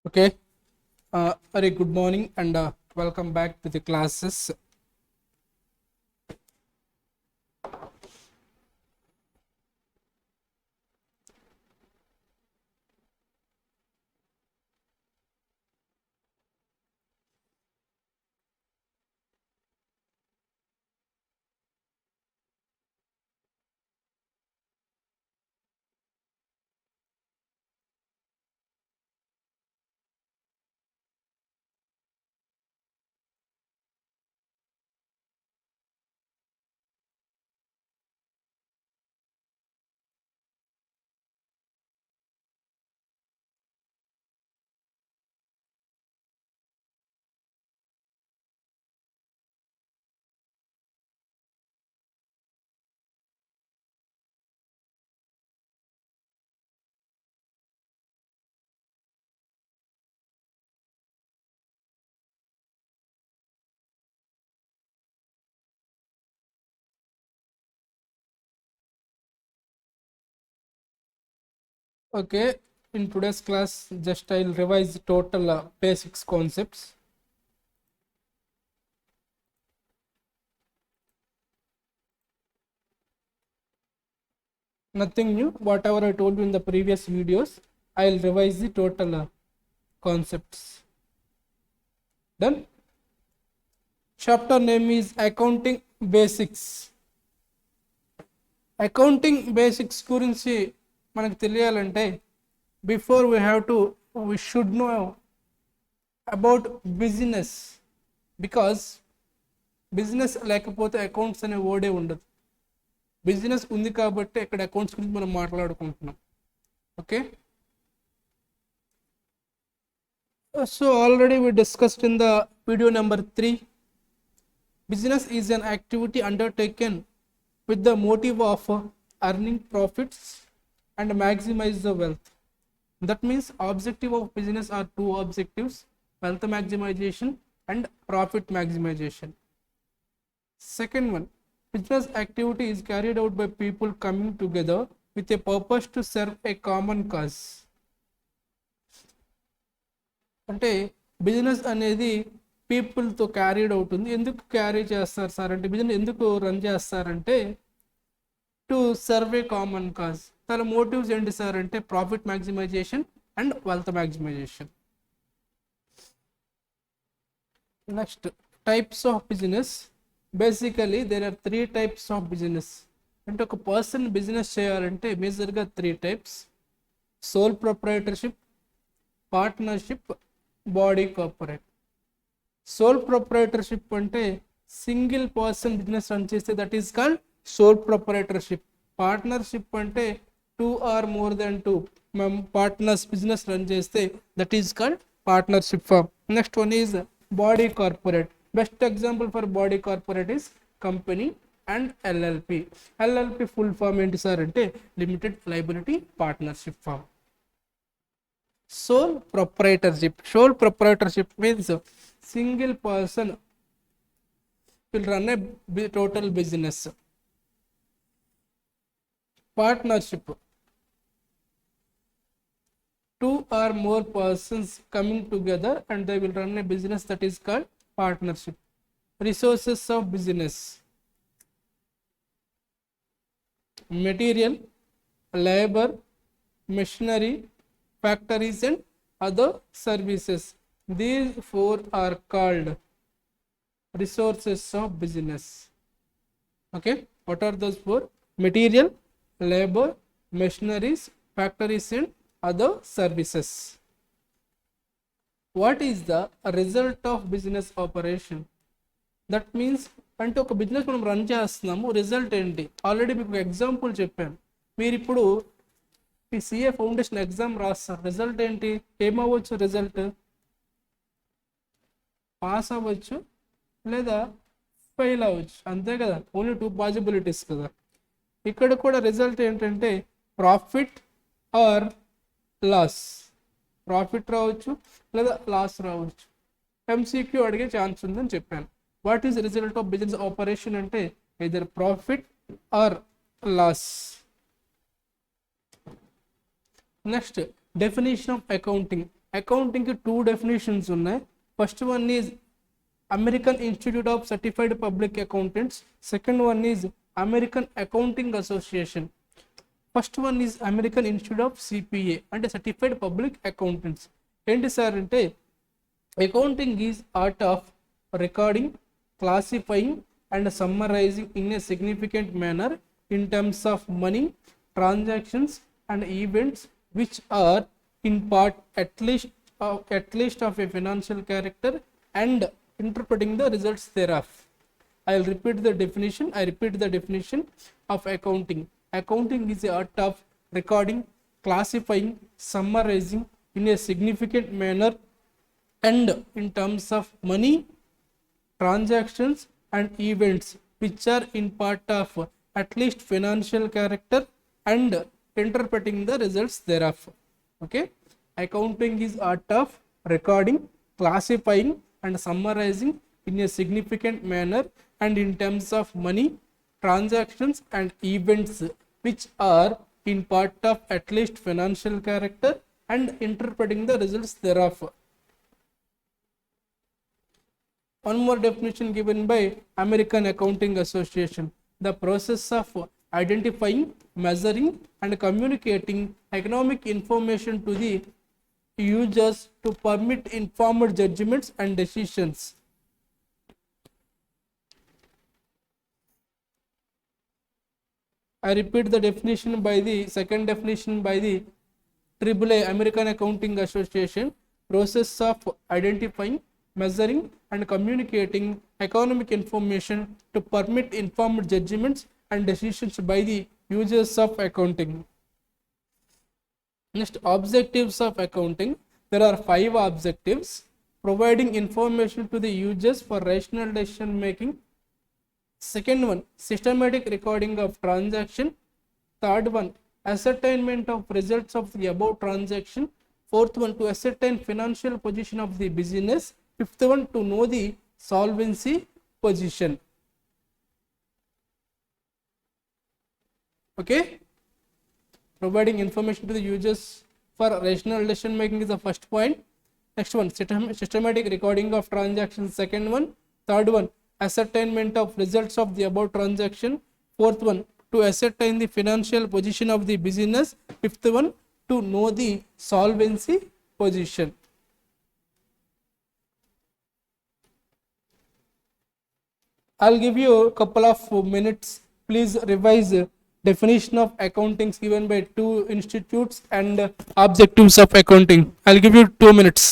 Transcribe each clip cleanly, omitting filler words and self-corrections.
Okay, very good morning and welcome back to the classes. Okay, in today's class, just I'll revise the total basics concepts. Nothing new, whatever I told you in the previous videos, I'll revise the total concepts. Done? Chapter name is Accounting Basics. Accounting basics గురించి మనకు తెలియాలంటే before we should know about business, because business లేకపోతే accounts అనే వర్డే ఉండదు. Business ఉంది కాబట్టి ఇక్కడ accounts గురించి మనం మాట్లాడుకుంటున్నాం. Okay, so already we discussed in the video number 3. Business is an activity undertaken with the motive of earning profits and maximize the wealth. That means objective of business are two objectives: wealth maximization and profit maximization. Second one, business activity is carried out by people coming together with a purpose to serve a common cause. అంటే business అనేది పీపుల్తో carried అవుతుంది. ఎందుకు carry చేస్తారు sir అంటే, business ఎందుకు run చేస్తారంటే to serve a common cause. తన motives ఏంటి సార్ అంటే profit maximization and wealth maximization. Next, types of business. Basically there are 3 types of business. అంటే ఒక పర్సన్ బిజినెస్ చేయాలంటే మేజర్గా 3 types: sole proprietorship, partnership, body corporate. Sole proprietorship అంటే single person business run చేస్తే that is called sole proprietorship. Partnership అంటే 2 or more than 2 partners business run చేస్తే that is called partnership firm. Next one is body corporate. Best example for body corporate is company and LLP. LLP full form ఏంటి sir అంటే limited liability partnership firm. Sole proprietorship. Sole proprietorship means single person will run a total business. Partnership, 2 or more persons coming together and they will run a business, that is called partnership. Resources of business: material, labor, machinery, factories and other services. These 4 are called resources of business. Okay, what are those 4? Material, labor, machineries, factories and other services. What is the result of business operation? That means అంటే ఒక business మనం run చేస్తున్నాము, result ఏంటి? Already మీకు example చెప్పాను. మీరు ఇప్పుడు ఈ సిఏ ఫౌండేషన్ ఎగ్జామ్ రాస్తారు, రిజల్ట్ ఏంటి? ఏమవ్వచ్చు? రిజల్ట్ పాస్ అవ్వచ్చు లేదా ఫెయిల్ అవ్వచ్చు, అంతే కదా. ఓన్లీ 2 పాసిబిలిటీస్ కదా. ఇక్కడ కూడా రిజల్ట్ ఏంటంటే ప్రాఫిట్ ఆర్ లాస్. ప్రాఫిట్ రావచ్చు లేదా లాస్ రావచ్చు. ఎంసీక్యూ అడిగే ఛాన్స్ ఉందని చెప్పాను. What is result of business operation అంటే either profit or loss. Next, definition of accounting. అకౌంటింగ్కి 2 డెఫినేషన్స్ ఉన్నాయి. First one is American Institute of Certified Public Accountants, second one is American Accounting Association. First one is American Institute of CPA అంటే Certified Public Accountants. ఏంటి sir అంటే accounting is art of recording, classifying and summarizing in a significant manner in terms of money, transactions and events which are in part at least of a financial character and interpreting the results thereof. I repeat the definition of accounting. Accounting is the art of recording, classifying, summarizing in a significant manner and in terms of money, transactions and events which are in part of at least financial character and interpreting the results thereof. Okay, accounting is art of recording, classifying and summarizing in a significant manner and in terms of money, transactions and events which are in part of at least financial character and interpreting the results thereof. One more definition given by American Accounting Association: the process of identifying, measuring and communicating economic information to the users to permit informed judgments and decisions. I repeat the definition by the second definition by the AAA American Accounting Association: process of identifying, measuring and communicating economic information to permit informed judgments and decisions by the users of accounting. Next, objectives of accounting. There are 5 objectives: providing information to the users for rational decision making. Second one, systematic recording of transaction. Third one, ascertainment of results of the above transaction. Fourth one, to ascertain financial position of the business. Fifth one, to know the solvency position. Okay, providing information to the users for rational decision making is the first point. Next one, systematic recording of transactions. Second one. Third one, ascertainment of results of the above transaction. Fourth one, to ascertain the financial position of the business. Fifth one, to know the solvency position. I'll give you a couple of minutes. Please revise definition of accounting given by 2 institutes and objectives of accounting. I'll give you 2 minutes.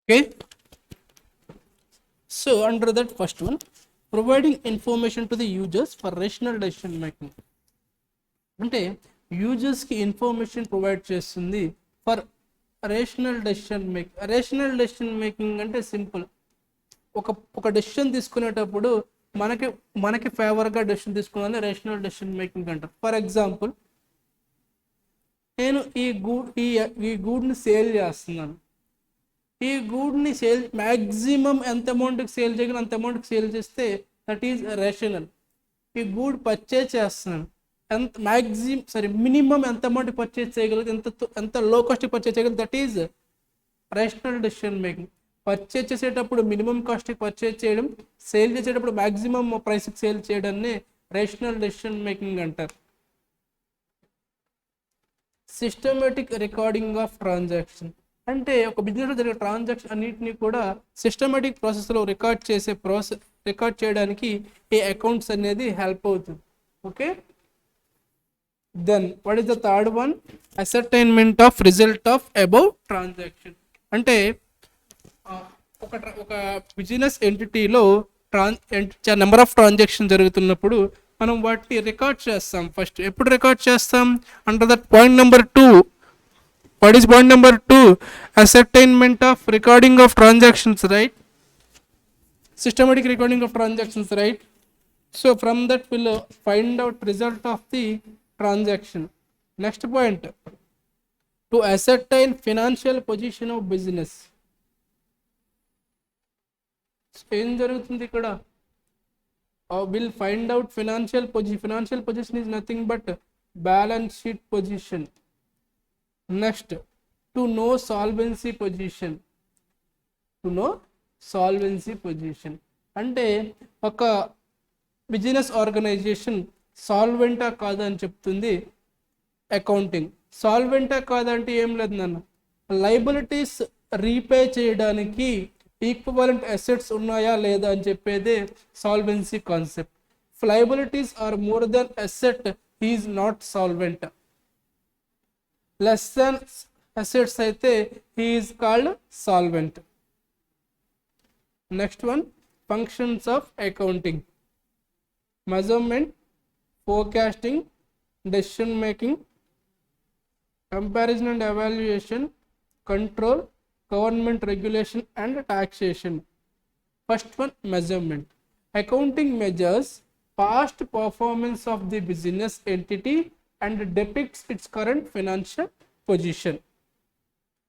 Okay, so under that first one, providing information to the users for rational decision making. అంటే యూజర్స్కి information provide చేస్తుంది for rational decision making. Rational decision making అంటే simple, ఒక ఒక decision తీసుకునేటప్పుడు మనకి మనకి ఫేవర్గా decision తీసుకున్నది రేషనల్ డెసిషన్ మేకింగ్ అంటారు. ఫర్ ఎగ్జాంపుల్, నేను ఈ గూడ్ని సేల్ చేస్తున్నాను. ఈ గూడ్ని సేల్ మ్యాక్సిమం ఎంత అమౌంట్కి సేల్ చేయగలను అంత అమౌంట్కి సేల్ చేస్తే దట్ ఈజ్ రేషనల్. ఈ గూడ్ పర్చేజ్ చేస్తున్నాను, మినిమం ఎంత అమౌంట్ పర్చేజ్ చేయగలదు, ఎంత లో కాస్ట్ పర్చేజ్ చేయగలదు, that is rational decision making. Purchase చేసేటప్పుడు మినిమం కాస్ట్కి పర్చేజ్ చేయడం, సేల్ చేసేటప్పుడు మ్యాక్సిమం ప్రైస్కి సేల్ చేయడాన్ని రేషనల్ డెసిషన్ మేకింగ్ అంటారు. సిస్టమేటిక్ రికార్డింగ్ ఆఫ్ ట్రాన్సాక్షన్ అంటే ఒక బిజినెస్లో జరిగే ట్రాన్సాక్షన్ అన్నింటినీ కూడా సిస్టమేటిక్ ప్రాసెస్లో రికార్డ్ చేయడానికి ఈ అకౌంట్స్ అనేది హెల్ప్ అవుతుంది. Okay, then what is the third one? Ascertainment of result of above transaction. అంటే ఒక బిజినెస్ ఎంటిటీలో నెంబర్ ఆఫ్ ట్రాన్సాక్షన్ జరుగుతున్నప్పుడు మనం వాటిని రికార్డ్ చేస్తాం. ఫస్ట్ ఎప్పుడు రికార్డ్ చేస్తాం? Under that point number 2. What is point number 2? Ascertainment of recording of transactions, right? Systematic recording of transactions, right? So from that we'll find out result of the transaction. Next point, to ascertain financial position of business. ఏం జరుగుతుంది ఇక్కడ? We'll find out financial position. Financial position is nothing but balance sheet position. Next, to know solvency position. To know solvency position అంటే ఒక business organisation సాల్వెంటా కాదా అని చెప్తుంది accounting. సాల్వెంటా కాదంటే ఏం లేదు నాన్న, లైబిలిటీస్ రీపే చేయడానికి ఈక్వలెంట్ అసెట్స్ ఉన్నాయా లేదా అని చెప్పేదే solvency concept. Liabilities are more than asset, he is not solvent. Less than assets అయితే he is called solvent. Next one, functions of accounting: measurement, forecasting, decision making, comparison and evaluation, control, government regulation and taxation. First one, measurement. Accounting measures past performance of the business entity and depicts its current financial position.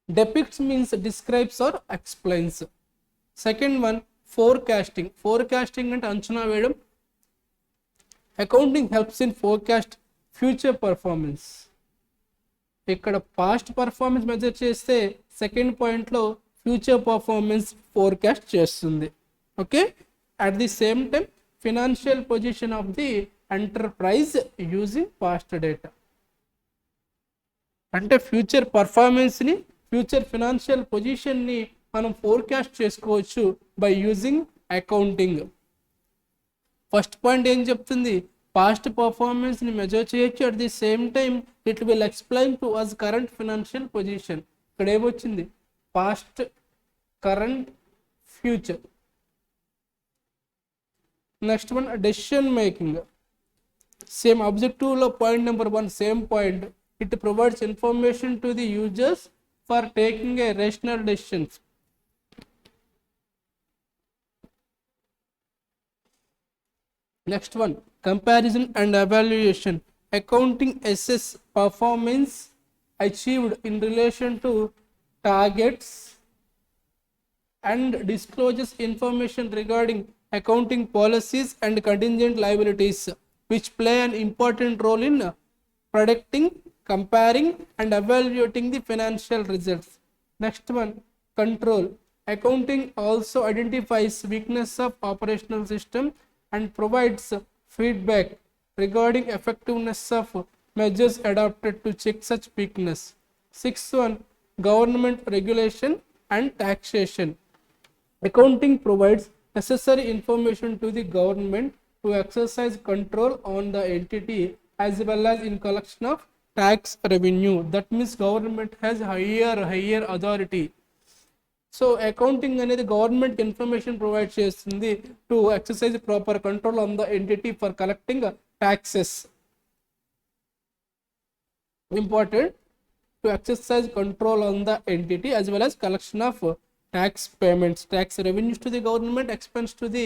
Depicts means describes or explains. Second one, forecasting. Forecasting అంటే అంచనా వేయడం. Accounting helps in forecast future performance. ఇక్కడ past performance measure చేస్తే second పాయింట్లో future performance forecast చేస్తుంది. Okay, at the same time financial position of the enterprise using past data. అంటే future పర్ఫార్మెన్స్ని, future financial పొజిషన్ని మనం ఫోర్కాస్ట్ చేసుకోవచ్చు by using accounting. First point ఏం చెప్తుంది? పాస్ట్ పర్ఫార్మెన్స్ని మెజర్ చేయొచ్చు, at the same time it will explain to us current financial position. ఇక్కడ ఏమొచ్చింది? Past, current, future. Next one, decision making. Same ఆబ్జెక్టివ్లో point number 1 same point. It provides information to the users for taking a rational decisions. Next one, comparison and evaluation. Accounting assess performance achieved in relation to targets and discloses information regarding accounting policies and contingent liabilities, which play an important role in predicting, comparing and evaluating the financial results. Next one, control. Accounting also identifies weakness of operational system and provides feedback regarding effectiveness of measures adopted to check such weakness. Sixth one, government regulation and taxation. Accounting provides necessary information to the government to exercise control on the entity as well as in collection of tax revenue. That means government has higher authority. So accounting అనేది government information provide చేస్తుంది to exercise proper control on the entity for collecting taxes. Important, to exercise control on the entity as well as collection of tax payments, tax revenues to the government, expense to the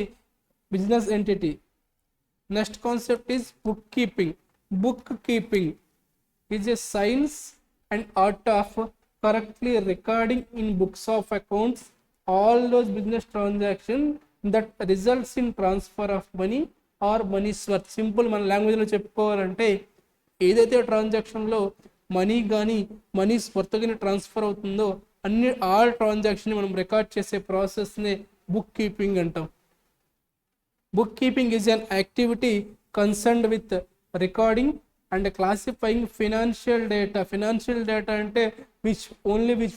business entity. Next concept is bookkeeping. Bookkeeping is a science and art of correctly recording in books of accounts all those business transactions that results in transfer of money or money's worth. Simple మన లాంగ్వేజ్లో చెప్పుకోవాలంటే ఏదైతే ట్రాన్సాక్షన్లో money కానీ మనీస్ worth కానీ transfer అవుతుందో అన్ని all transaction మనం రికార్డ్ చేసే ప్రాసెస్ని బుక్ కీపింగ్ అంటాం. Bookkeeping is an activity concerned with recording and classifying financial data. Financial data ante which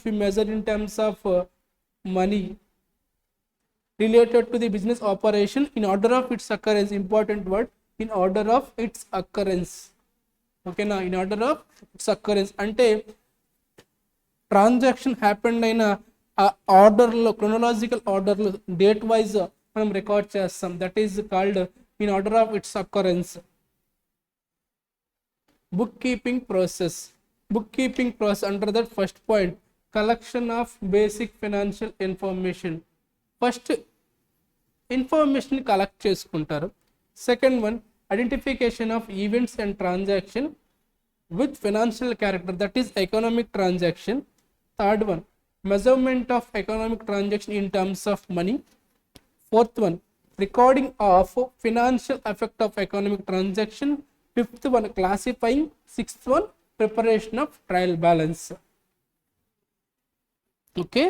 we measure in terms of money related to the business operation in order of its occurrence. Important word, in order of its occurrence. Okay na, in order of its occurrence ante transaction happened in a order lo, chronological order lo, date wise మనం record చేస్తాం. That is called in order of its occurrence. Book keeping process. Book keeping process under that first point collection of basic financial information. First information collect చేసుకుంటారు. Second one identification of events and transaction with financial character, that is economic transaction. Third one measurement of economic transaction in terms of money. Fourth one, recording of financial effect of economic transaction. Fifth one, classifying. Sixth one, preparation of trial balance. Okay.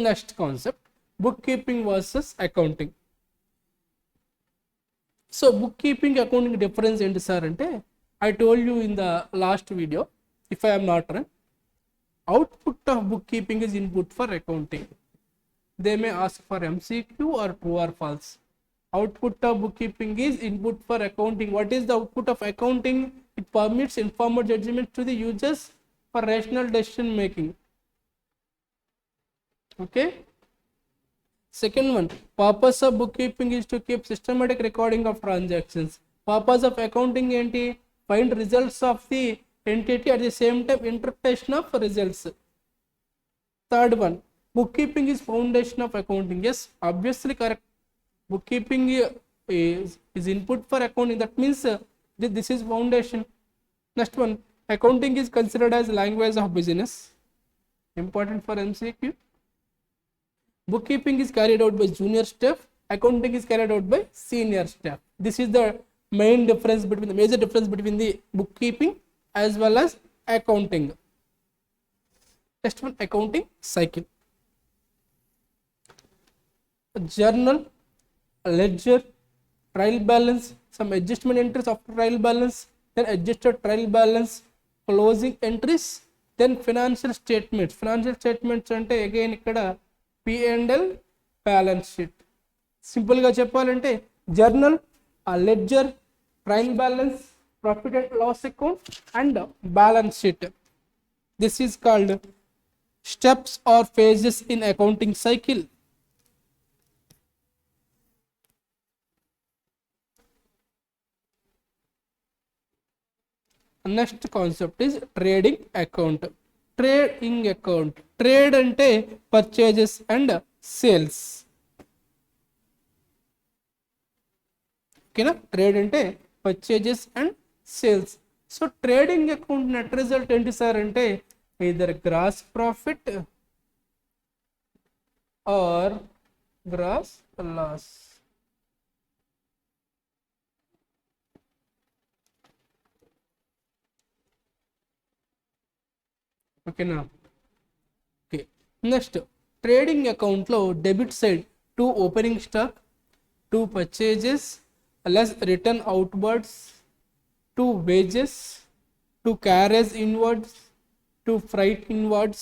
Next concept, bookkeeping versus accounting. So bookkeeping accounting difference enti sir ante I told you in the last video, if I am not wrong, output of bookkeeping is input for accounting. They may ask for MCQ or true or false. Output of bookkeeping is input for accounting. What is the output of accounting? It permits informed judgment to the users for rational decision making. Okay. Second one, purpose of bookkeeping is to keep systematic recording of transactions. Purpose of accounting enti? Find results of the entity at the same time interpretation of results. Third one, bookkeeping is foundation of accounting. Yes, obviously correct. Bookkeeping is input for accounting. That means this is foundation. Next one, accounting is considered as language of business. Important for MCQ. Bookkeeping is carried out by junior staff. Accounting is carried out by senior staff. This is the main difference between the major difference between the bookkeeping as well as accounting. Next one, accounting cycle. Journal, ledger, trial balance, some adjustment entries after trial balance, then adjusted trial balance, closing entries, then financial statements. Financial statements ante again ikkada P&L balance sheet. Simple ga cheppalante journal, ledger, trial balance, profit and loss account and balance sheet. This is called steps or phases in accounting cycle. Next concept is trading account. Trading account, trade ante purchases and sales. Okay na, trade ante purchases and sales. So trading account net result enti sir ante either gross profit or gross loss. Okay na. Okay, next trading account lo debit side 2 opening stock, 2 purchases less return outwards, 2 wages, 2 carriage inwards, 2 freight inwards,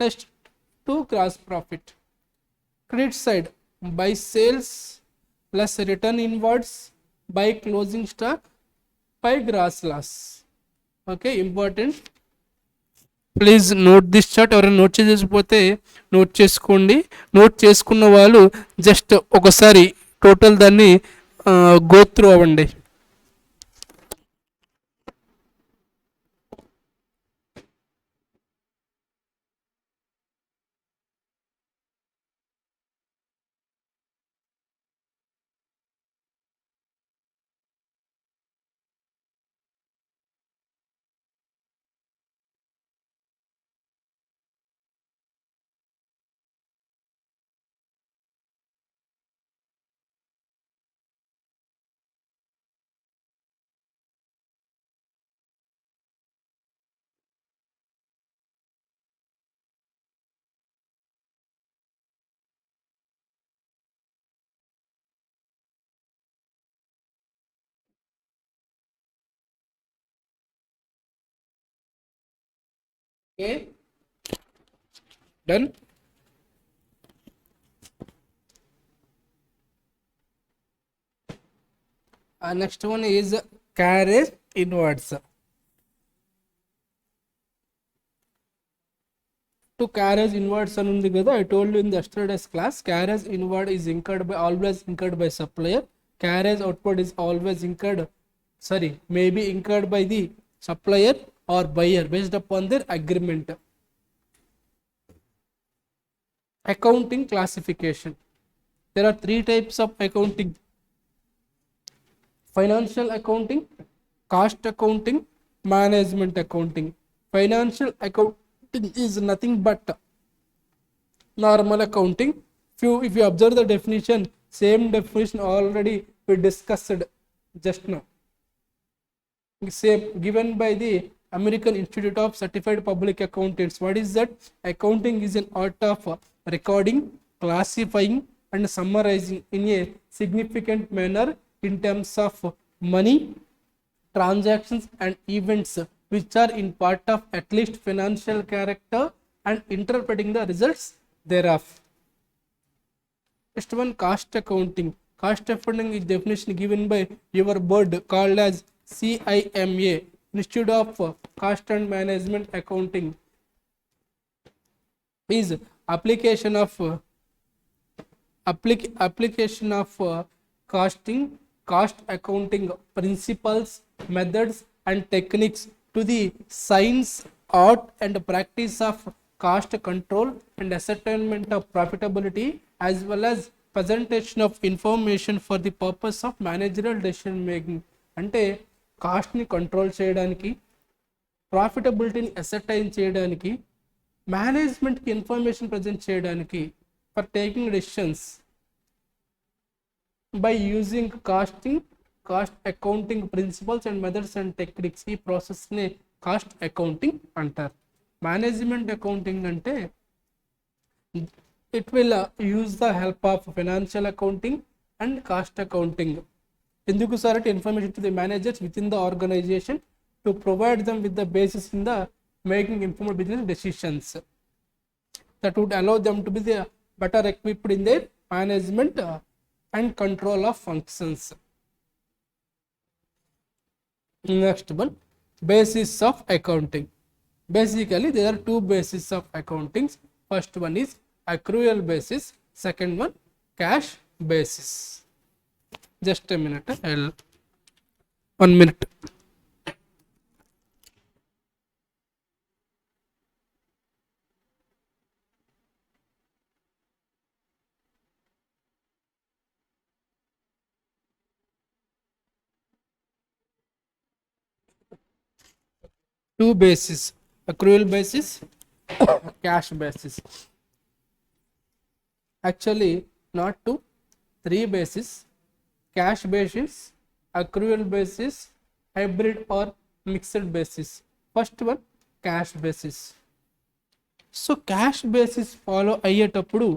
next 2 gross profit. Credit side by sales plus return inwards, by closing stock, by gross loss. Okay, important. Please note this chart. ఎవరైనా note చేసేసిపోతే note చేసుకోండి. Note చేసుకున్న వాళ్ళు just ఒకసారి total దాన్ని go through అవ్వండి. Okay, done. Next one is carriage inwards. To carriage inwards అని ఉంది కదా, I told you in the yesterday's class, carriage inward is incurred by, always incurred by supplier. Carriage outward is always incurred, sorry, may be incurred by the supplier or buyer based upon their agreement. Accounting classification. There are three types of accounting: financial accounting, cost accounting, management accounting. Financial accounting is nothing but normal accounting. If you observe the definition, same definition already we discussed just now, same given by the American Institute of Certified Public Accountants. What is that? Accounting is an art of recording, classifying and summarizing in a significant manner in terms of money, transactions and events which are in part of at least financial character and interpreting the results thereof. Next one, cost accounting. Cost accounting is definition given by your board called as CIMA, Institute of Cost and Management Accounting. Is application of costing, cost accounting principles, methods and techniques to the science, art and practice of cost control and ascertainment of profitability, as well as presentation of information for the purpose of managerial decision making. అంటే కాస్ట్ని control చేయడానికి, ప్రాఫిటబిలిటీని ascertain చేయడానికి, మేనేజ్మెంట్కి information present చేయడానికి, for taking decisions by using costing, cost accounting principles and methods and techniques. ఈ process ని cost accounting అంటారు. Management accounting అంటే it will use the help of financial accounting and cost accounting. ఎందుకు sir అంటే information to the managers with in the organization to provide them with the basis in the making informed business decisions that would allow them to be the better equipped in their management and control of functions. Next one, basis of accounting. Basically there are two bases of accounting. First one is accrual basis, second one cash basis. Just a minute, 1 minute. Two basis, accrual basis, cash basis. Actually not two, three basis: cash basis, accrual basis, hybrid or mixed basis. First one, cash basis. So cash basis follow అయ్యేటప్పుడు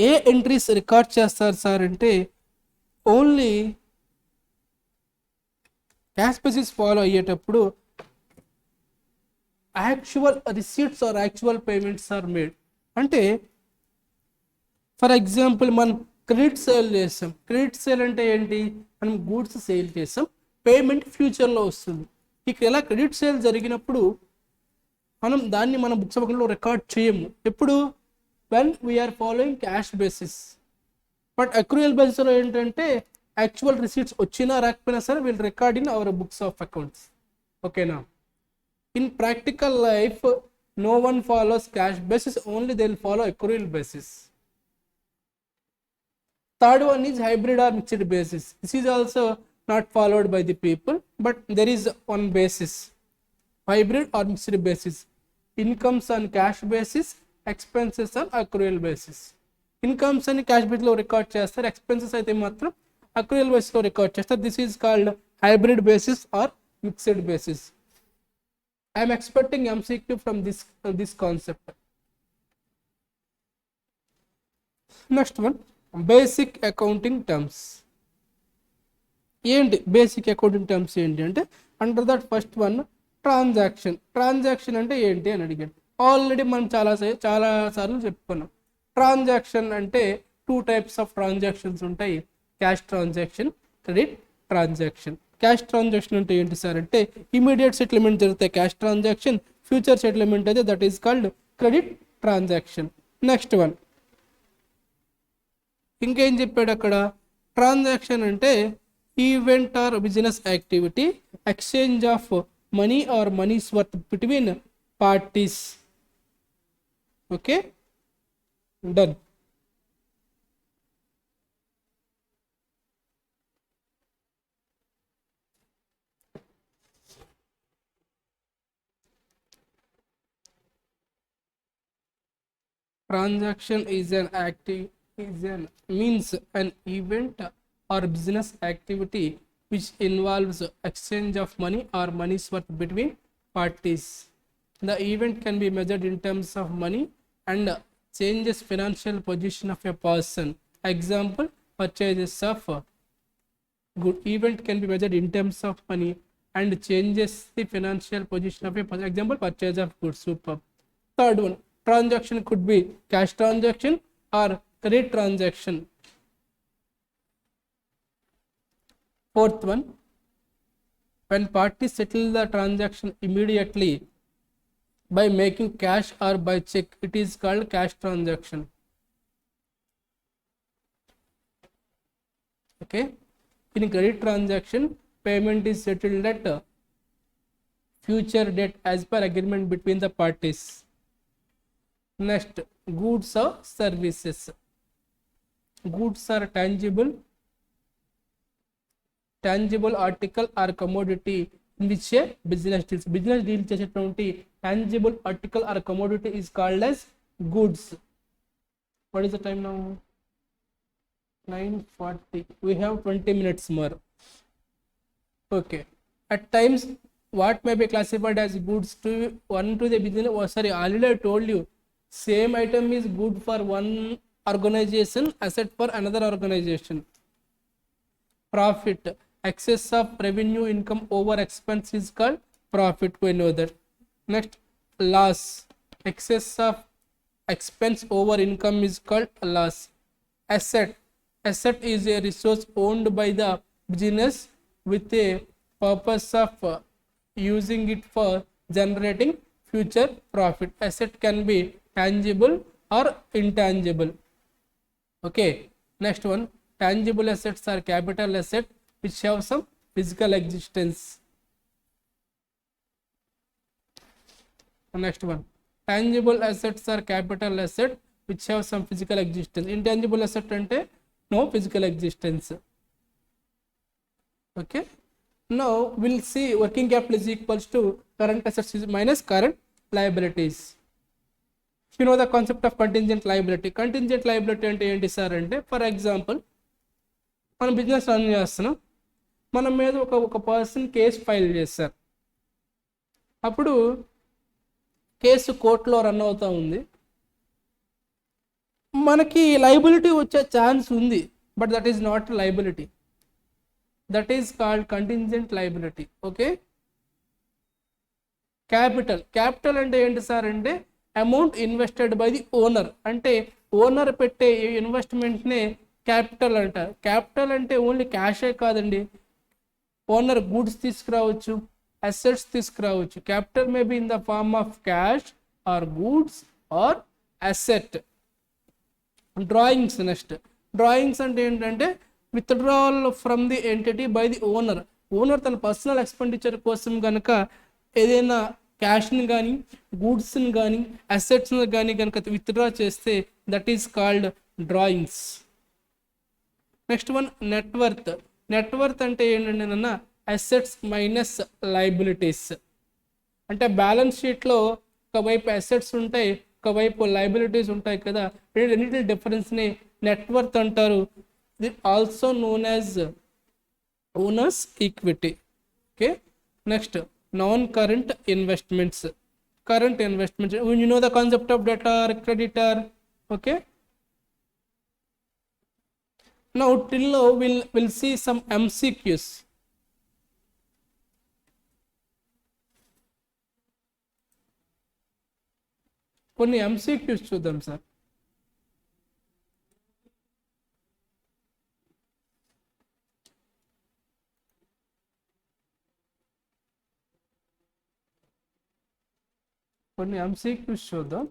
ఏ entries record చేస్తారు sir అంటే, only cash basis follow అయ్యేటప్పుడు actual receipts or actual payments are made. అంటే for example మనం credit sale చేస్తాం. Credit sale అంటే ఏంటి? మనం గూడ్స్ సేల్ చేస్తాం, పేమెంట్ ఫ్యూచర్లో వస్తుంది. ఇక్కడ ఎలా క్రెడిట్ సేల్ జరిగినప్పుడు మనం దాన్ని మన బుక్స్ లో రికార్డ్ చేయము. ఎప్పుడు? When we are following cash basis. But accrual బేసిస్లో ఏంటంటే యాక్చువల్ రిసీట్స్ వచ్చినా రాకపోయినా సరే will record in our books of accounts. ఓకేనా? In practical life, no one follows cash basis, only they will follow accrual basis. Third one is hybrid or mixed basis. This is also not followed by the people, but there is one basis, hybrid or mixed basis. Incomes on cash basis, expenses on accrual basis. Incomes అని cash basis లో record చేస్తారు, expenses అయితే మాత్రం accrual basis లో record చేస్తారు. This is called hybrid basis or mixed basis. I am expecting MCQ from this concept. Next one, basic accounting terms. ఏంటి basic accounting terms ఏంటి అంటే, under that first one transaction అంటే ఏంటి అని అడిగాడు. Already మనం చాలా సార్లు చెప్పుకున్నాం. ట్రాన్సాక్షన్ అంటే 2 టైప్స్ ఆఫ్ ట్రాన్సాక్షన్స్ ఉంటాయి. Cash transaction, credit transaction. Cash transaction అంటే ఏంటి సార్ అంటే ఇమీడియట్ సెటిల్మెంట్ జరిగితే క్యాష్ ట్రాన్సాక్షన్, ఫ్యూచర్ సెటిల్మెంట్ అయితే that is called credit transaction. Next one ఇంకేం చెప్పాడు అక్కడ, ట్రాన్సాక్షన్ అంటే event or business activity, exchange of money or money's worth between parties. Okay, done. Transaction is means an event or business activity which involves exchange of money or money's worth between parties. The event can be measured in terms of money and changes financial position of a person. Example, purchases of good. Event can be measured in terms of money and changes the financial position of a person. Example, purchase of goods. Super. Third one, transaction could be cash transaction or credit transaction. Fourth one, when parties settle the transaction immediately by making cash or by check, it is called cash transaction. Okay, in credit transaction, payment is settled at future date as per agreement between the parties. Next, goods or services. Goods are tangible article or commodity in which a business deals చేసేటువంటి tangible article or commodity is called as goods. What is the time now? 9:40. We have 20 minutes more. Okay, at times what may be classified as goods to the business. Already I told you, same item is good for one organization, asset for another organization. Profit, excess of revenue income over expense is called profit. We know that. Next, loss, excess of expense over income is called loss. Asset is a resource owned by the business with a purpose of using it for generating future profit. Asset can be tangible or intangible. Okay, next one, tangible assets are capital asset which have some physical existence. Next one, tangible assets are capital asset which have some physical existence. Intangible asset ante no physical existence. Okay, now we'll see working capital is equals to current assets minus current liabilities. You know the concept of contingent liability. Contingent liability అంటే ఏంటి sir అంటే, for example మనం business run చేస్తున్నాం, మన మీద ఒక person case file చేస్తారు. అప్పుడు కేసు కోర్టులో రన్ అవుతూ ఉంది, మనకి లైబిలిటీ వచ్చే ఛాన్స్ ఉంది, but that is not liability, that is called contingent liability. Okay, capital అంటే ఏంటి సార్ అంటే amount invested by the owner. అంటే ఓనర్ పెట్టే ఇన్వెస్ట్మెంట్నే క్యాపిటల్ అంటారు. క్యాపిటల్ అంటే ఓన్లీ క్యాషే కాదండి, ఓనర్ గూడ్స్ తీసుకురావచ్చు, అసెట్స్ తీసుకురావచ్చు. Capital may be in the form of cash or goods or asset. Next drawings అంటే ఏంటంటే withdrawal from the entity by the owner. Owner తన పర్సనల్ ఎక్స్పెండిచర్ కోసం కనుక ఏదైనా క్యాష్ని కానీ గూడ్స్ని కానీ అసెట్స్ని కానీ కనుక విత్డ్రా చేస్తే that is called drawings. Next one, net worth అంటే ఏంటంటే అన్న అసెట్స్ మైనస్ లైబిలిటీస్. అంటే బ్యాలెన్స్ షీట్లో ఒకవైపు అసెట్స్ ఉంటాయి, ఒకవైపు లైబిలిటీస్ ఉంటాయి కదా, రెండింటి డిఫరెన్స్ని నెట్వర్త్ అంటారు. ఇది also known as owners equity. Okay, next non current investments. You know the concept of debtor, creditor. Okay, now till now we'll see some MCQs. కొన్ని ఎంసీక్యూస్ చూద్దాం సార్. కొన్ని ఎంసీక్యూస్ చూద్దాం.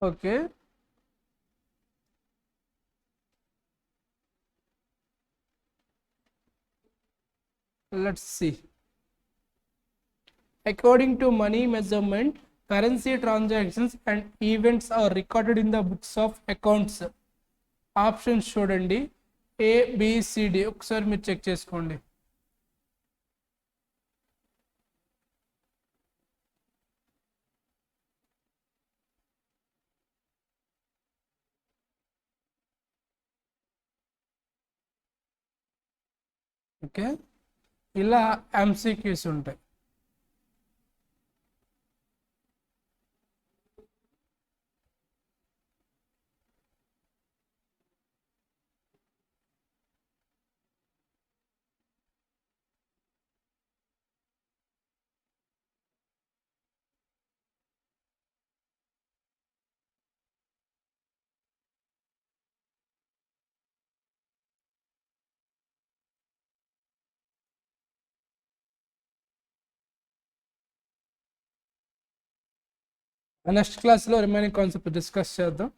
Okay, let's see. According to money measurement, currency transactions and events are recorded in the books of accounts. Options చూడండి, ABCD ఒకసారి మీరు check చేసుకోండి. Okay, ఇలా MCQs ఉంటాయి. నెక్స్ట్ క్లాస్లో రిమైనింగ్ కాన్సెప్ట్ డిస్కస్ చేద్దాం.